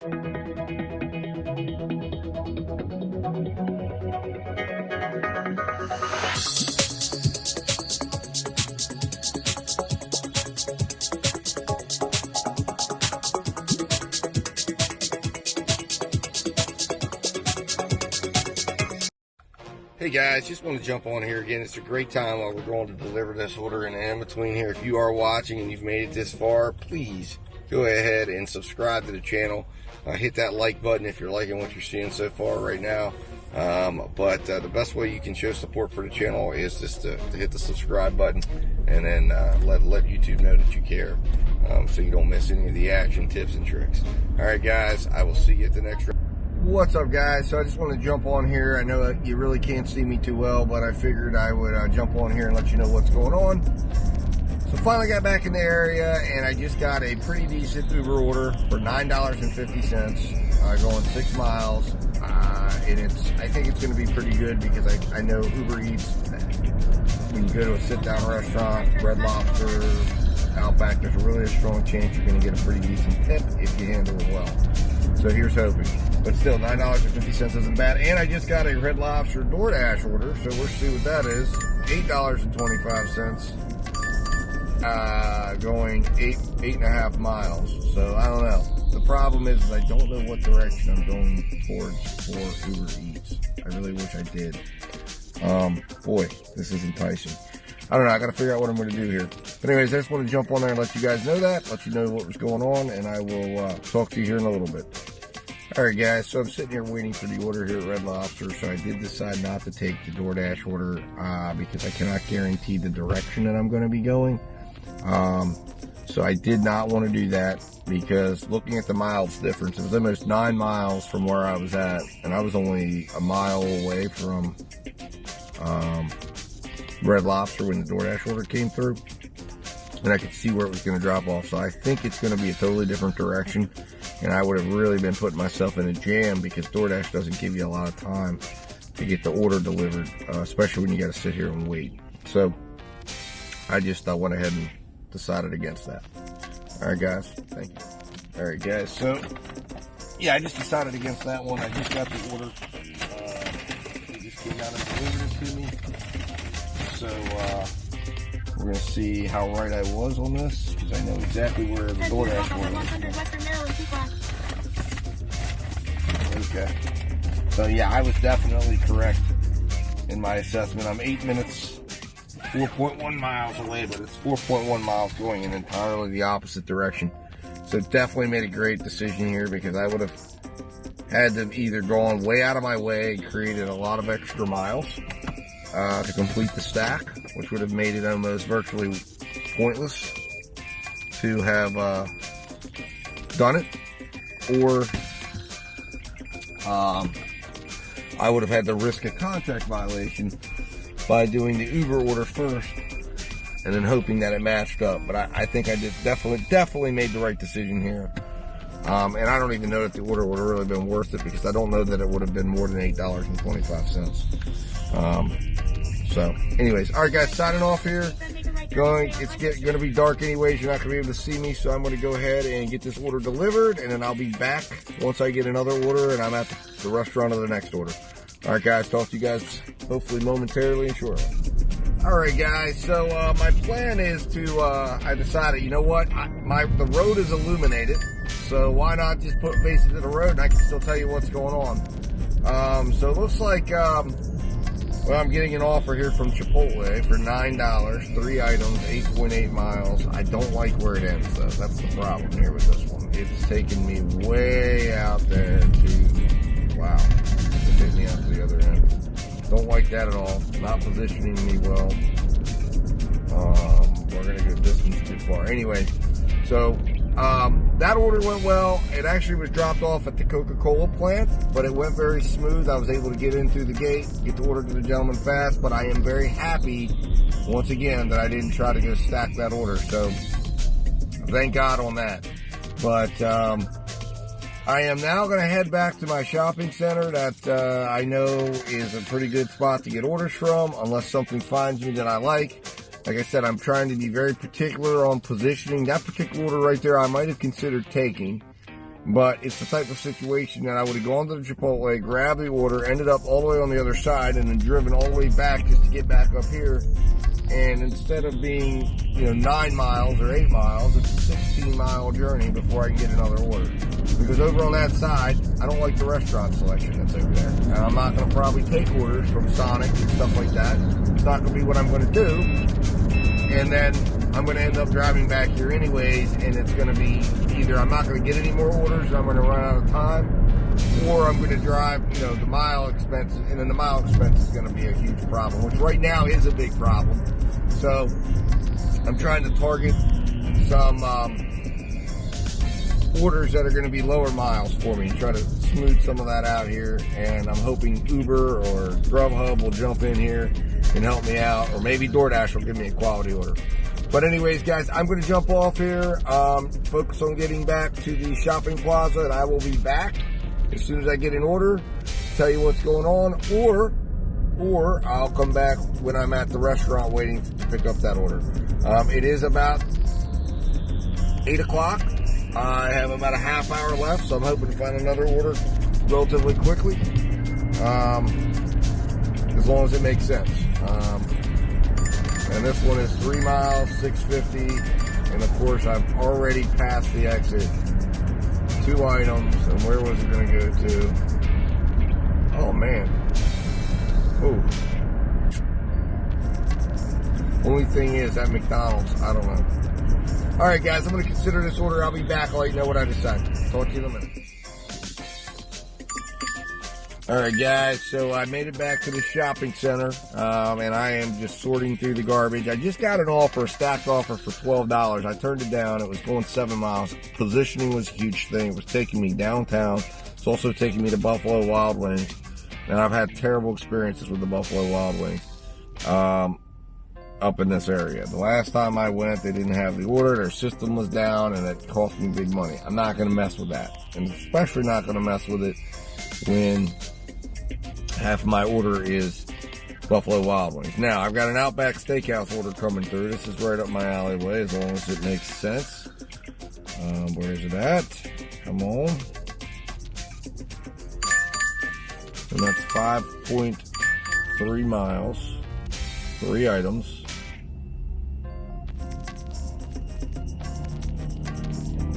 Hey guys, just want to jump on here again. It's a great time while we're going to deliver this order, and in between here, if you are watching and you've made it this far, please go ahead and subscribe to the channel. Hit that like button if you're liking what you're seeing so far right now. But the best way you can show support for the channel is just to hit the subscribe button, and then let YouTube know that you care, so you don't miss any of the action, tips, and tricks. All right, guys, I will see you at the next round. What's up, guys? So I just want to jump on here. I know that you really can't see me too well, but I figured I would jump on here and let you know what's going on. So finally got back in the area, and I just got a pretty decent Uber order for $9.50, going 6 miles. And I think it's going to be pretty good because I know Uber Eats, when you go to a sit-down restaurant, Red Lobster, Outback, there's really a strong chance you're going to get a pretty decent tip if you handle it well. So here's hoping. But still, $9.50 isn't bad. And I just got a Red Lobster DoorDash order, so we'll see what that is. $8.25, going 8.5 miles. So I don't know. The problem is I don't know what direction I'm going towards for Uber Eats. I really wish I did. Boy, this is enticing. I don't know, I gotta figure out what I'm gonna do here. But anyways, I just want to jump on there and let you guys know that, let you know what was going on, and I will talk to you here in a little bit. Alright guys, so I'm sitting here waiting for the order here at Red Lobster, so I did decide not to take the DoorDash order because I cannot guarantee the direction that I'm going to be going. So I did not want to do that because looking at the miles difference, it was almost 9 miles from where I was at, and I was only a mile away from Red Lobster when the DoorDash order came through, and I could see where it was going to drop off. So I think it's going to be a totally different direction, and I would have really been putting myself in a jam because DoorDash doesn't give you a lot of time to get the order delivered, especially when you got to sit here and wait. So I just went ahead and decided against that. All right, guys. Thank you. All right, guys. So yeah, I just decided against that one. I just got the order. They just came out and delivered it to me. So we're going to see how right I was on this, because I know exactly where the DoorDash was. Okay. So yeah, I was definitely correct in my assessment. I'm 8 minutes, 4.1 miles away, but it's 4.1 miles going in entirely the opposite direction. So definitely made a great decision here, because I would have had to either gone way out of my way and created a lot of extra miles to complete the stack, which would have made it almost virtually pointless to have done it, or I would have had to risk a contract violation by doing the Uber order first and then hoping that it matched up. But I think I did definitely made the right decision here. And I don't even know that the order would have really been worth it, because I don't know that it would have been more than $8.25. So anyways, all right guys, signing off here. It's going to be dark anyways. You're not going to be able to see me, so I'm going to go ahead and get this order delivered, and then I'll be back once I get another order and I'm at the restaurant of the next order. All right guys, talk to you guys hopefully momentarily and shortly. All right guys, so my plan is to I decided, you know what, the road is illuminated, so why not just put faces to the road and I can still tell you what's going on. So it looks like well, I'm getting an offer here from Chipotle for $9, 3 items, 8.8 miles. I don't like where it ends, though. That's the problem here with this one. It's taking me way out there to, wow, it's taking me out to the other end. Don't like that at all. Not positioning me well. We're going to go distance too far. Anyway, so that order went well. It actually was dropped off at the Coca-Cola plant, but it went very smooth. I was able to get in through the gate, get the order to the gentleman fast, but I am very happy, once again, that I didn't try to go stack that order. So thank God on that. But I am now going to head back to my shopping center that I know is a pretty good spot to get orders from, unless something finds me that I like. Like I said, I'm trying to be very particular on positioning. That particular order right there, I might have considered taking, But it's the type of situation that I would have gone to the Chipotle, grabbed the order, ended up all the way on the other side, and then driven all the way back just to get back up here. And instead of being, 9 miles or 8 miles, it's a 16-mile journey before I can get another order. Because over on that side, I don't like the restaurant selection that's over there. And I'm not going to probably take orders from Sonic and stuff like that. It's not going to be what I'm going to do. And then I'm going to end up driving back here anyways, and it's going to be either I'm not going to get any more orders, or I'm going to run out of time, or I'm going to drive, the mile expense, and then the mile expense is going to be a huge problem, which right now is a big problem. So I'm trying to target some orders that are going to be lower miles for me, try to smooth some of that out here, and I'm hoping Uber or Grubhub will jump in here and help me out, or maybe DoorDash will give me a quality order. But anyways, guys, I'm going to jump off here, focus on getting back to the shopping plaza, and I will be back as soon as I get an order, tell you what's going on, or I'll come back when I'm at the restaurant waiting to pick up that order. It is about 8 o'clock. I have about a half hour left, so I'm hoping to find another order relatively quickly, as long as it makes sense. And this one is 3 miles, $6.50, and of course I've already passed the exit. 2 items, and where was it going to go to? Oh man. Oh. Only thing is, at McDonald's, I don't know. Alright guys, I'm going to consider this order. I'll be back. I'll let you know what I decide. Talk to you in a minute. Alright guys, so I made it back to the shopping center, and I am just sorting through the garbage. I just got an offer, a stacked offer for $12. I turned it down. It was going 7 miles. Positioning was a huge thing. It was taking me downtown. It's also taking me to Buffalo Wild Wings. And I've had terrible experiences with the Buffalo Wild Wings up in this area. The last time I went, they didn't have the order. Their system was down, and it cost me big money. I'm not going to mess with that. And especially not going to mess with it when half of my order is Buffalo Wild Wings. Now, I've got an Outback Steakhouse order coming through. This is right up my alleyway, as long as it makes sense. Where is it at? Come on. And that's 5.3 miles. 3 items.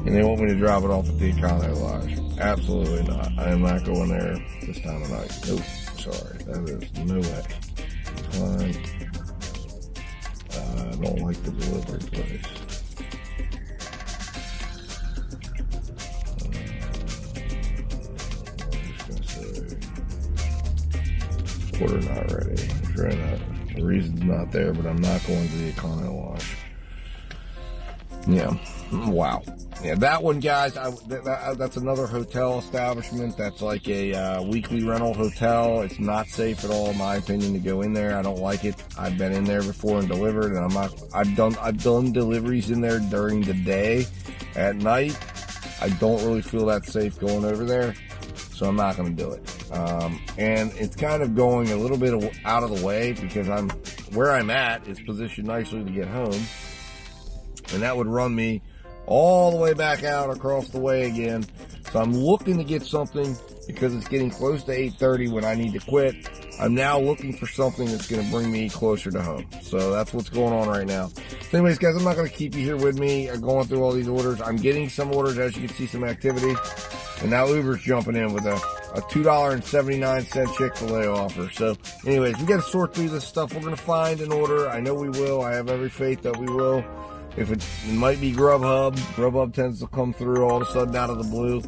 And they want me to drop it off at the Econo Lodge. Absolutely not. I am not going there this time of night. Nope. Sorry. That is no way. Fine. I don't like the delivery place. I'm just going to say, order not ready. The reason's not there, but I'm not going to the Econo Lodge. Yeah. Wow. Yeah, that one, guys, that's another hotel establishment. That's like a weekly rental hotel. It's not safe at all, in my opinion, to go in there. I don't like it. I've been in there before and delivered, and I've done deliveries in there during the day. At night, I don't really feel that safe going over there, so I'm not going to do it. And it's kind of going a little bit out of the way, because where I'm at is positioned nicely to get home, and that would run me all the way back out across the way again. So I'm looking to get something, because it's getting close to 8:30 when I need to quit. I'm now looking for something that's going to bring me closer to home. So that's what's going on right now. So anyways, guys, I'm not going to keep you here with me going through all these orders. I'm getting some orders, as you can see, some activity. And now Uber's jumping in with a $2.79 Chick-fil-A offer. So anyways, we got to sort through this stuff. We're going to find an order. I know we will. I have every faith that we will. If it might be Grubhub. Grubhub tends to come through all of a sudden out of the blue.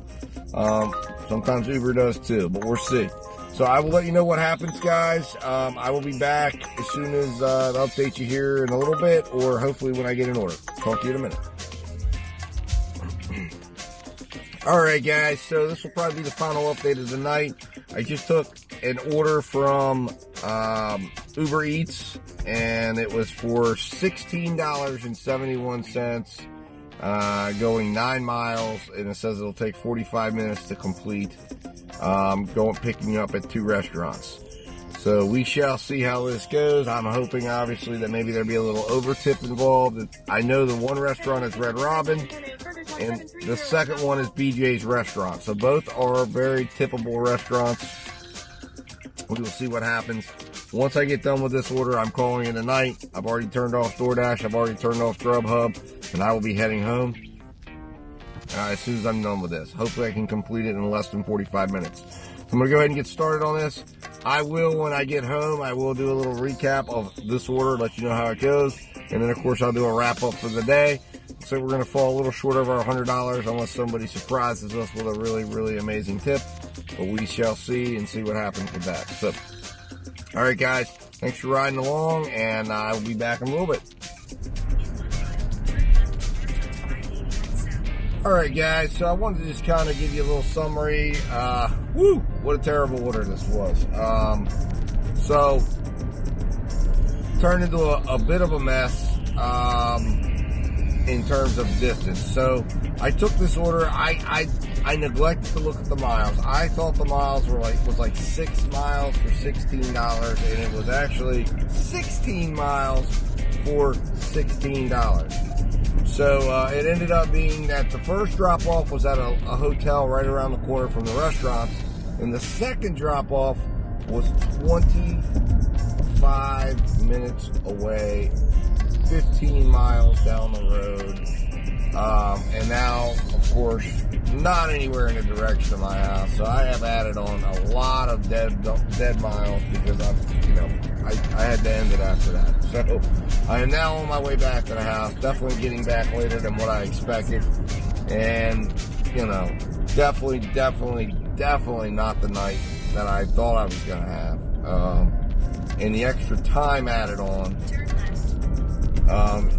Sometimes Uber does too, but we'll see. So I will let you know what happens, guys. I will be back as soon as I'll update you here in a little bit, or hopefully when I get an order. Talk to you in a minute. All right, guys. So this will probably be the final update of the night. I just took an order from Uber Eats, and it was for $16.71, going 9 miles, and it says it'll take 45 minutes to complete. Picking up at 2 restaurants. So we shall see how this goes. I'm hoping, obviously, that maybe there'll be a little over tip involved. I know the one restaurant is Red Robin. and the second one is BJ's Restaurant. So both are very tippable restaurants. We will see what happens. Once I get done with this order, I'm calling it a night. I've already turned off DoorDash. I've already turned off Grubhub, and I will be heading home as soon as I'm done with this. Hopefully I can complete it in less than 45 minutes. I'm going to go ahead and get started on this. I will, when I get home, I will do a little recap of this order, let you know how it goes. And then, of course, I'll do a wrap-up for the day. So we're going to fall a little short of our $100 unless somebody surprises us with a really, really amazing tip. But we shall see and see what happens with that. So, all right, guys, thanks for riding along, and I'll be back in a little bit. All right, guys, so I wanted to just kind of give you a little summary. What a terrible order this was. So, turned into a bit of a mess in terms of distance. So, I took this order. I neglected to look at the miles. I thought the miles was like 6 miles for $16, and it was actually 16 miles for $16. So it ended up being that the first drop-off was at a hotel right around the corner from the restaurants, and the second drop-off was 25 minutes away, 15 miles down the road, and now, of course, not anywhere in the direction of my house. So I have added on a lot of dead miles because I had to end it after that. So I am now on my way back to the house, definitely getting back later than what I expected. And, definitely not the night that I thought I was going to have. And the extra time added on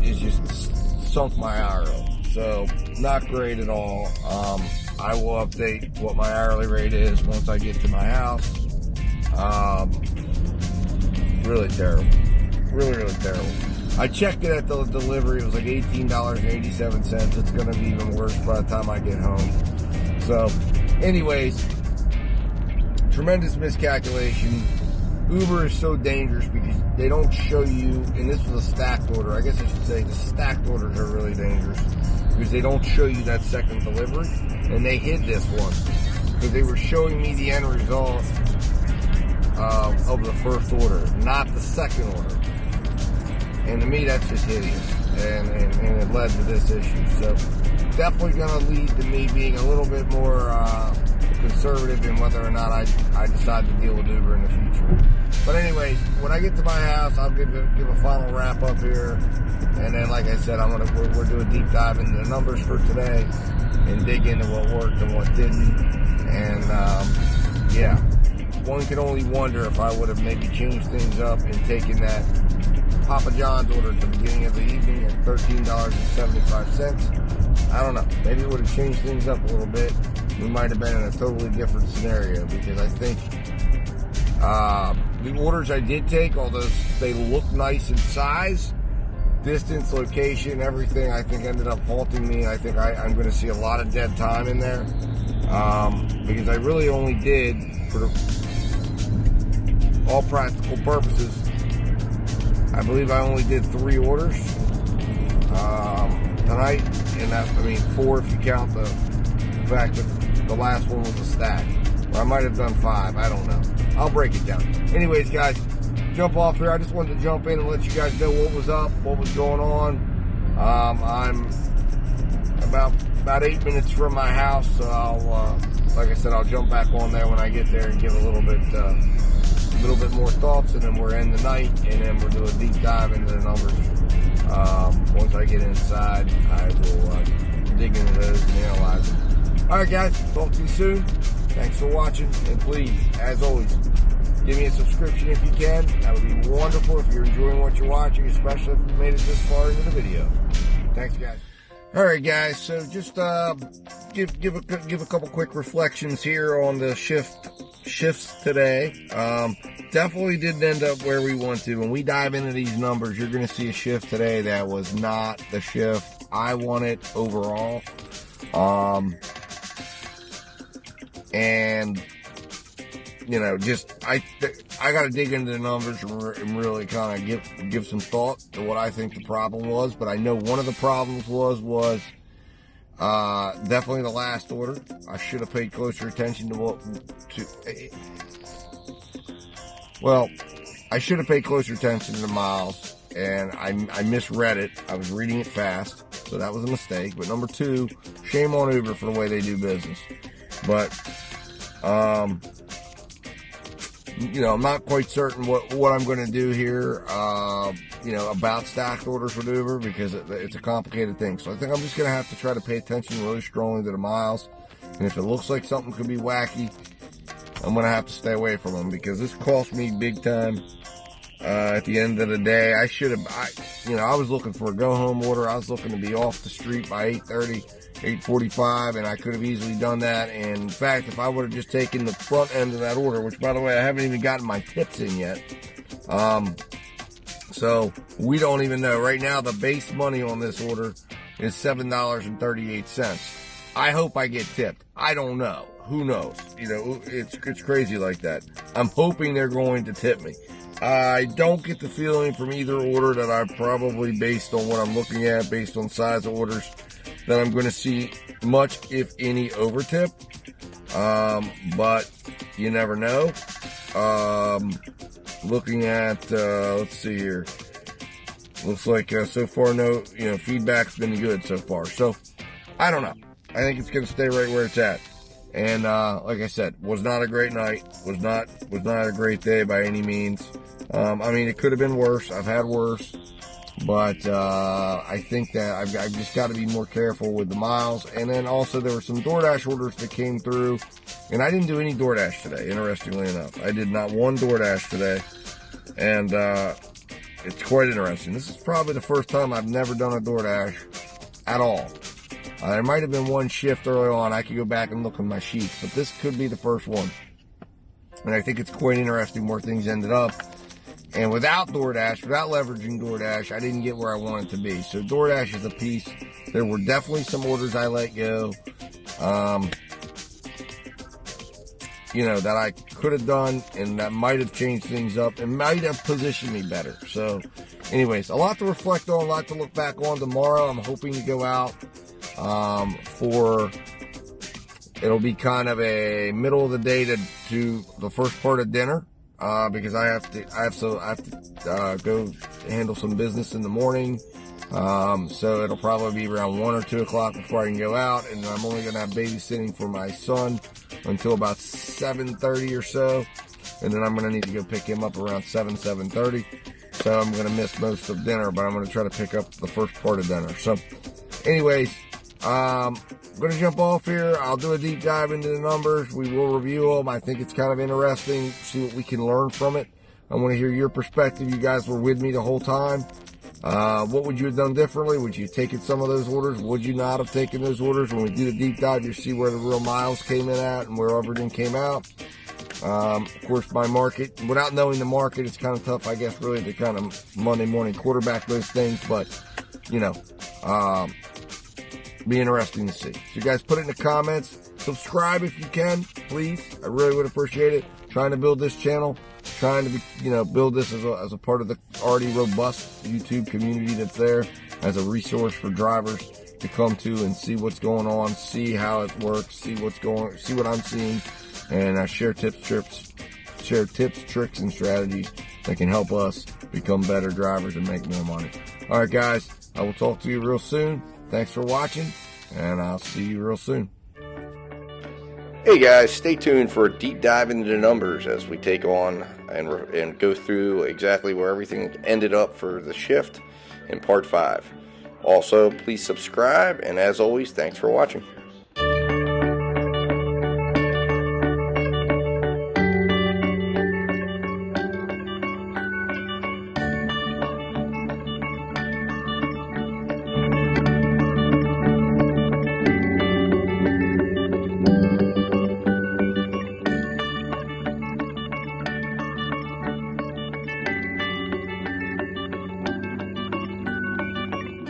is just sunk my hourly. So not great at all. I will update what my hourly rate is once I get to my house. Really terrible. Really, really terrible. I checked it at the delivery. It was like $18.87. It's going to be even worse by the time I get home. So, anyways, tremendous miscalculation. Uber is so dangerous because they don't show you, and this was a stacked order. I guess I should say the stacked orders are really dangerous because they don't show you that second delivery, and they hid this one because they were showing me the end result of the first order, not the second order. And to me, that's just hideous, and it led to this issue. So definitely going to lead to me being a little bit more conservative in whether or not I decide to deal with Uber in the future. But anyways, when I get to my house, I'll give a final wrap up here, and then, like I said, we're doing a deep dive into the numbers for today and dig into what worked and what didn't. And yeah, one can only wonder if I would have maybe changed things up and taken that Papa John's order at the beginning of the evening at $13.75. I don't know. Maybe it would have changed things up a little bit. We might have been in a totally different scenario because I think the orders I did take, although they look nice in size, distance, location, everything, I think ended up halting me. I think I'm going to see a lot of dead time in there because I really only did, for all practical purposes, I believe I only did 3 orders tonight, and 4 if you count the fact that the last one was a stack. Or I might have done 5, I don't know. I'll break it down. Anyways, guys, jump off here. I just wanted to jump in and let you guys know what was up, what was going on. I'm about 8 minutes from my house, so I'll, like I said, I'll jump back on there when I get there and give a little bit more thoughts, and then we'll end the night, and then we'll do a deep dive into the numbers. Once I get inside, I will dig into those and analyze them. All right, guys, talk to you soon. Thanks for watching, and please, as always, give me a subscription if you can. That would be wonderful if you're enjoying what you're watching, especially if you made it this far into the video. Thanks, guys. All right, guys, so just give a couple quick reflections here on the shifts today. Definitely didn't end up where we want to. When we dive into these numbers, you're going to see a shift today that was not the shift I wanted overall. And I got to dig into the numbers and really kind of give some thought to what I think the problem was. But I know one of the problems was Definitely the last order. I should have paid closer attention to I should have paid closer attention to the miles, and I misread it. I was reading it fast, so that was a mistake. But number two, shame on Uber for the way they do business. But, I'm not quite certain what I'm going to do here, about stacked orders with Uber, because it's a complicated thing. So I think I'm just going to have to try to pay attention really strongly to the miles. And if it looks like something could be wacky, I'm going to have to stay away from them, because this cost me big time. At the end of the day, I was looking for a go-home order. I was looking to be off the street by 8:30, 8:45, and I could have easily done that. And in fact, if I would have just taken the front end of that order, which, by the way, I haven't even gotten my tips in yet. So we don't even know. Right now, the base money on this order is $7.38. I hope I get tipped. I don't know. Who knows? It's crazy like that. I'm hoping they're going to tip me. I don't get the feeling from either order that I probably, based on what I'm looking at, based on size of orders, that I'm going to see much, if any, over tip. But you never know. Looking at, let's see here. Looks like so far, no, feedback's been good so far. So I don't know. I think it's going to stay right where it's at. And like I said, was not a great night. Was not a great day by any means. It could have been worse. I've had worse, but I think that I've just got to be more careful with the miles. And then also there were some DoorDash orders that came through, and I didn't do any DoorDash today. Interestingly enough, I did not one DoorDash today, and it's quite interesting. This is probably the first time I've never done a DoorDash at all. There might have been one shift early on. I could go back and look at my sheets, but this could be the first one. And I think it's quite interesting where things ended up. And without DoorDash, without leveraging DoorDash, I didn't get where I wanted to be. So DoorDash is a piece. There were definitely some orders I let go, that I could have done, and that might have changed things up and might have positioned me better. So anyways, a lot to reflect on, a lot to look back on tomorrow. I'm hoping to go out it'll be kind of a middle of the day to the first part of dinner, because I have to go handle some business in the morning. So it'll probably be around 1 or 2 o'clock before I can go out, and I'm only going to have babysitting for my son until about 7:30 or so, and then I'm going to need to go pick him up around 7:30. So I'm going to miss most of dinner, but I'm going to try to pick up the first part of dinner. So anyways, I'm going to jump off here. I'll do a deep dive into the numbers. We will review them. I think it's kind of interesting, see what we can learn from it. I want to hear your perspective. You guys were with me the whole time. What would you have done differently? Would you have taken some of those orders? Would you not have taken those orders? When we do the deep dive, you see where the real miles came in at and where everything came out. Of course, my market, without knowing the market, it's kind of tough, I guess, really to kind of Monday morning quarterback those things. But, be interesting to see. So you guys put it in the comments. Subscribe if you can, please. I really would appreciate it. Trying to build this channel. Trying to be, build this as a part of the already robust YouTube community that's there, as a resource for drivers to come to and see what's going on, see how it works, see what I'm seeing, and share tips, tricks, and strategies that can help us become better drivers and make more money. All right, guys, I will talk to you real soon. Thanks for watching, and I'll see you real soon. Hey guys, stay tuned for a deep dive into the numbers as we take on and go through exactly where everything ended up for the shift in part 5. Also, please subscribe, and as always, thanks for watching.